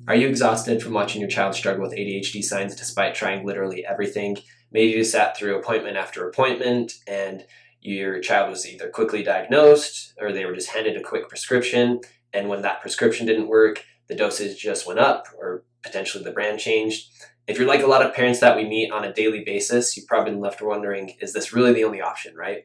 Are you exhausted from watching your child struggle with ADHD signs despite trying literally everything? Maybe you sat through appointment after appointment and your child was either quickly diagnosed or they were just handed a quick prescription, and when that prescription didn't work, the dosage just went up or potentially the brand changed. If you're like a lot of parents that we meet on a daily basis, you've probably been left wondering, is this really the only option, right?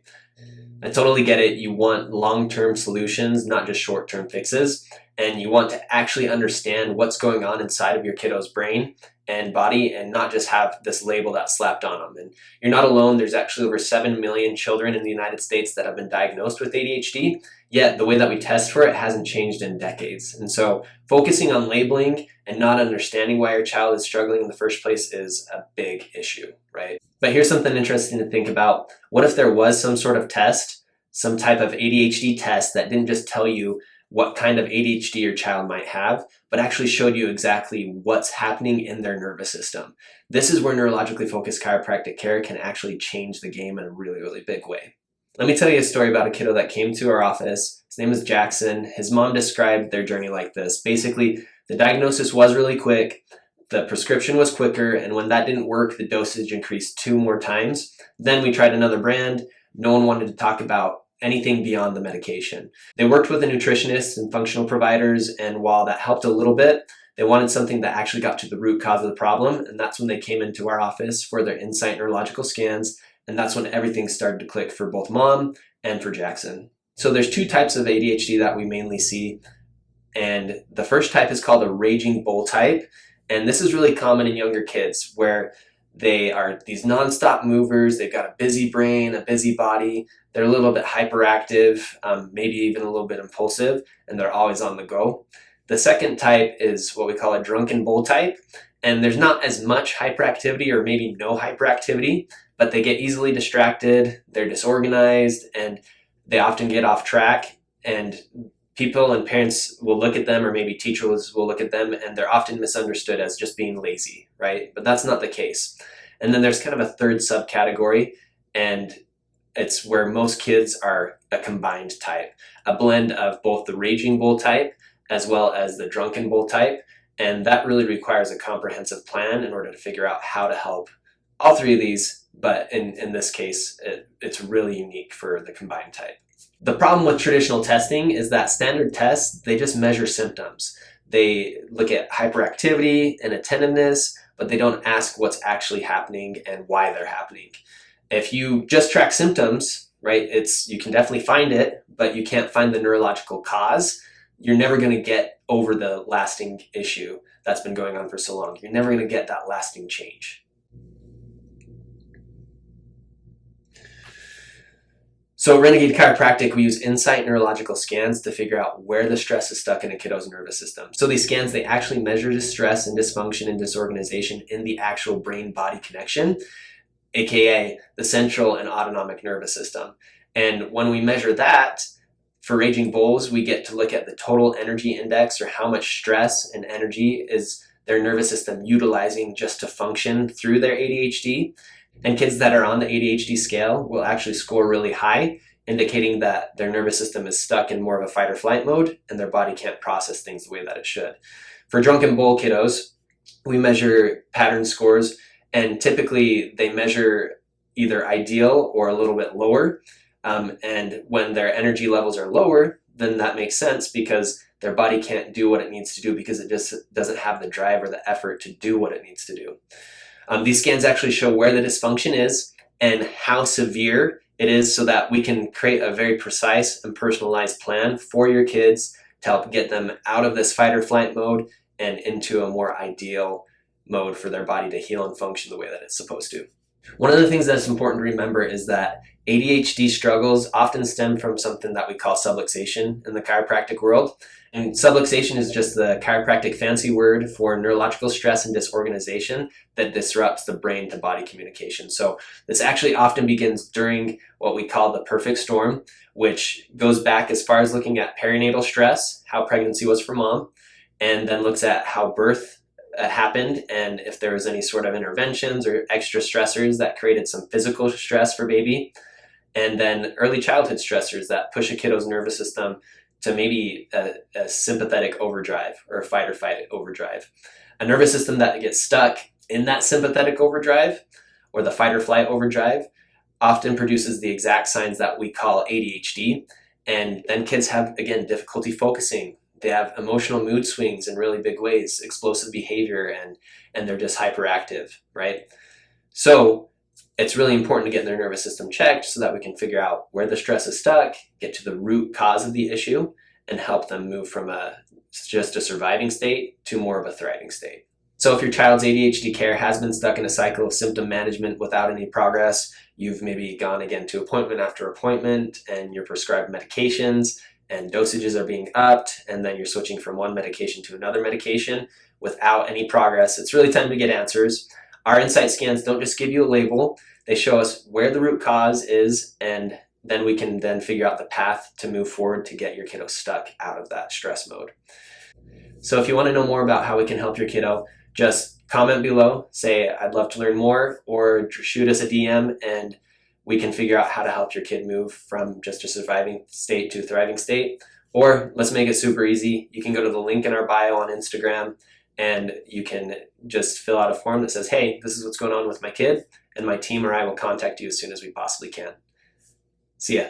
I totally get it. You want long-term solutions, not just short-term fixes. And you want to actually understand what's going on inside of your kiddo's brain and body and not just have this label that's slapped on them. And you're not alone. There's actually over 7 million children in the United States that have been diagnosed with ADHD, yet the way that we test for it hasn't changed in decades. And so focusing on labeling and not understanding why your child is struggling in the first place is a big issue, right? But here's something interesting to think about. What if there was some sort of test, some type of ADHD test that didn't just tell you what kind of ADHD your child might have, but actually showed you exactly what's happening in their nervous system? This is where neurologically focused chiropractic care can actually change the game in a really, really big way. Let me tell you a story about a kiddo that came to our office. His name is Jackson. His mom described their journey like this. Basically, the diagnosis was really quick, the prescription was quicker, and when that didn't work, the dosage increased 2 more times. Then we tried another brand. No one wanted to talk about anything beyond the medication. They worked with a nutritionist and functional providers, and while that helped a little bit, they wanted something that actually got to the root cause of the problem, and that's when they came into our office for their INSiGHT Neurological Scans, and that's when everything started to click for both mom and for Jackson. So there's 2 types of ADHD that we mainly see, and the first type is called a raging bull type, and this is really common in younger kids where they are these nonstop movers. They've got a busy brain, a busy body. They're a little bit hyperactive, maybe even a little bit impulsive, and they're always on the go. The second type is what we call a drunken bull type, and there's not as much hyperactivity or maybe no hyperactivity, but they get easily distracted, they're disorganized, and they often get off track, and people and parents will look at them, or maybe teachers will look at them, and they're often misunderstood as just being lazy, right? But that's not the case. And then there's kind of a third subcategory, and it's where most kids are a combined type, a blend of both the raging bull type as well as the drunken bull type. And that really requires a comprehensive plan in order to figure out how to help all 3 of these. But in this case, it's really unique for the combined type. The problem with traditional testing is that standard tests, they just measure symptoms. They look at hyperactivity and attentiveness, but they don't ask what's actually happening and why they're happening. If you just track symptoms, right, you can definitely find it, but you can't find the neurological cause. You're never going to get over the lasting issue that's been going on for so long. You're never going to get that lasting change. So Renegade Chiropractic, we use INSiGHT Neurological Scans to figure out where the stress is stuck in a kiddo's nervous system. So these scans, they actually measure the stress and dysfunction and disorganization in the actual brain-body connection, aka the central and autonomic nervous system. And when we measure that, for raging bulls, we get to look at the total energy index, or how much stress and energy is their nervous system utilizing just to function through their ADHD. And kids that are on the ADHD scale will actually score really high, indicating that their nervous system is stuck in more of a fight or flight mode and their body can't process things the way that it should. For drunken bull kiddos, we measure pattern scores, and typically they measure either ideal or a little bit lower. And when their energy levels are lower, then that makes sense because their body can't do what it needs to do because it just doesn't have the drive or the effort to do what it needs to do. These scans actually show where the dysfunction is and how severe it is, so that we can create a very precise and personalized plan for your kids to help get them out of this fight or flight mode and into a more ideal mode for their body to heal and function the way that it's supposed to. One of the things that's important to remember is that ADHD struggles often stem from something that we call subluxation in the chiropractic world. And subluxation is just the chiropractic fancy word for neurological stress and disorganization that disrupts the brain to body communication. So this actually often begins during what we call the perfect storm, which goes back as far as looking at perinatal stress, how pregnancy was for mom, and then looks at how birth happened and if there was any sort of interventions or extra stressors that created some physical stress for baby, and then early childhood stressors that push a kiddo's nervous system to maybe a sympathetic overdrive or a fight or flight overdrive. A nervous system that gets stuck in that sympathetic overdrive or the fight or flight overdrive often produces the exact signs that we call ADHD. And then kids have, again, difficulty focusing. They have emotional mood swings in really big ways, explosive behavior, and they're just hyperactive, right? So it's really important to get their nervous system checked so that we can figure out where the stress is stuck, get to the root cause of the issue, and help them move from just a surviving state to more of a thriving state. So if your child's ADHD care has been stuck in a cycle of symptom management without any progress, you've maybe gone again to appointment after appointment and you're prescribed medications and dosages are being upped, and then you're switching from one medication to another medication without any progress, it's really time to get answers. Our INSiGHT scans don't just give you a label, they show us where the root cause is, and then we can then figure out the path to move forward to get your kiddo stuck out of that stress mode. So if you want to know more about how we can help your kiddo, just comment below, say I'd love to learn more, or shoot us a DM and we can figure out how to help your kid move from just a surviving state to a thriving state. Or let's make it super easy. You can go to the link in our bio on Instagram and you can just fill out a form that says, hey, this is what's going on with my kid, and my team or I will contact you as soon as we possibly can. See ya.